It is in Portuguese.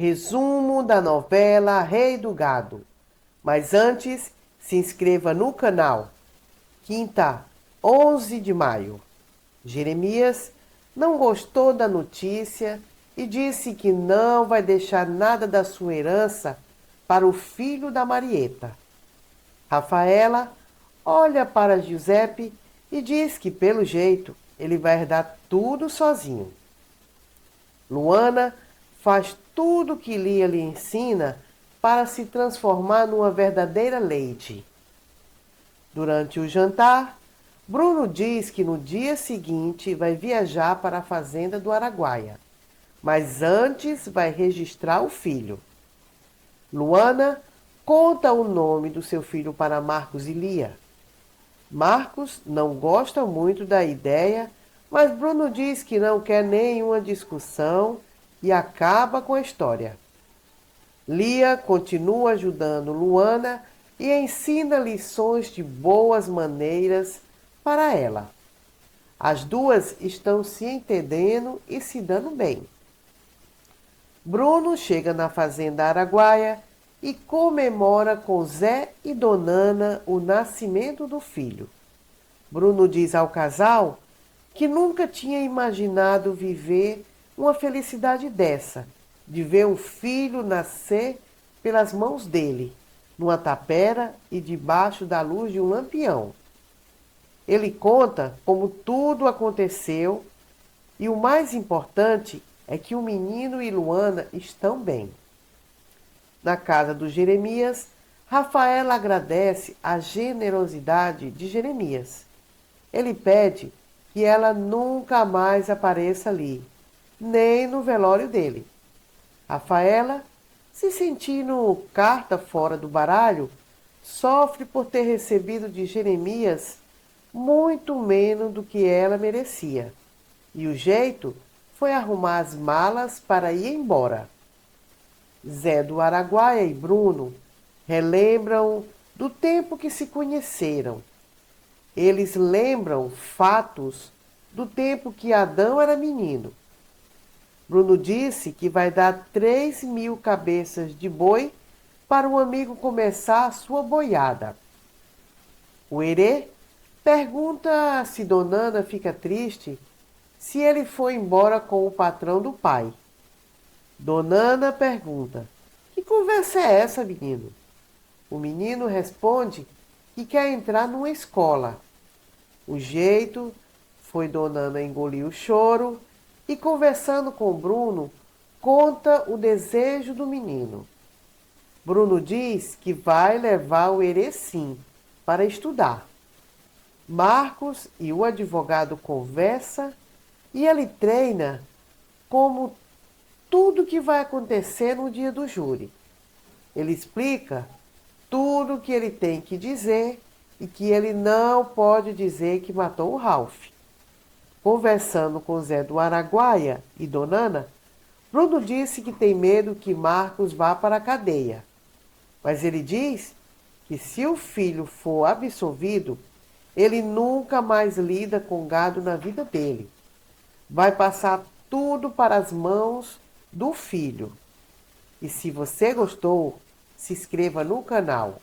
Resumo da novela Rei do Gado. Mas antes, se inscreva no canal. Quinta, 11 de maio. Jeremias não gostou da notícia e disse que não vai deixar nada da sua herança para o filho da Marieta. Rafaela olha para Giuseppe e diz que, pelo jeito, ele vai herdar tudo sozinho. Luana faz tudo o que Lia lhe ensina para se transformar numa verdadeira lady. Durante o jantar, Bruno diz que no dia seguinte vai viajar para a fazenda do Araguaia, mas antes vai registrar o filho. Luana conta o nome do seu filho para Marcos e Lia. Marcos não gosta muito da ideia, mas Bruno diz que não quer nenhuma discussão e acaba com a história. Lia continua ajudando Luana e ensina lições de boas maneiras para ela. As duas estão se entendendo e se dando bem. Bruno chega na fazenda Araguaia e comemora com Zé e Donana o nascimento do filho. Bruno diz ao casal que nunca tinha imaginado viver uma felicidade dessa, de ver um filho nascer pelas mãos dele, numa tapera e debaixo da luz de um lampião. Ele conta como tudo aconteceu e o mais importante é que o menino e Luana estão bem. Na casa do Jeremias, Rafaela agradece a generosidade de Jeremias. Ele pede que ela nunca mais apareça ali, nem no velório dele. Rafaela, se sentindo carta fora do baralho, sofre por ter recebido de Jeremias muito menos do que ela merecia. E o jeito foi arrumar as malas para ir embora. Zé do Araguaia e Bruno relembram do tempo que se conheceram. Eles lembram fatos do tempo que Adão era menino. Bruno disse que vai dar 3.000 cabeças de boi para um amigo começar a sua boiada. O Herê pergunta se Donana fica triste se ele for embora com o patrão do pai. Donana pergunta: que conversa é essa, menino? O menino responde que quer entrar numa escola. O jeito foi Donana engolir o choro e, conversando com Bruno, conta o desejo do menino. Bruno diz que vai levar o Herê sim, para estudar. Marcos e o advogado conversam e ele treina como tudo que vai acontecer no dia do júri. Ele explica tudo o que ele tem que dizer e que ele não pode dizer que matou o Ralph. Conversando com Zé do Araguaia e Donana, Bruno disse que tem medo que Marcos vá para a cadeia. Mas ele diz que se o filho for absolvido, ele nunca mais lida com gado na vida dele. Vai passar tudo para as mãos do filho. E se você gostou, se inscreva no canal.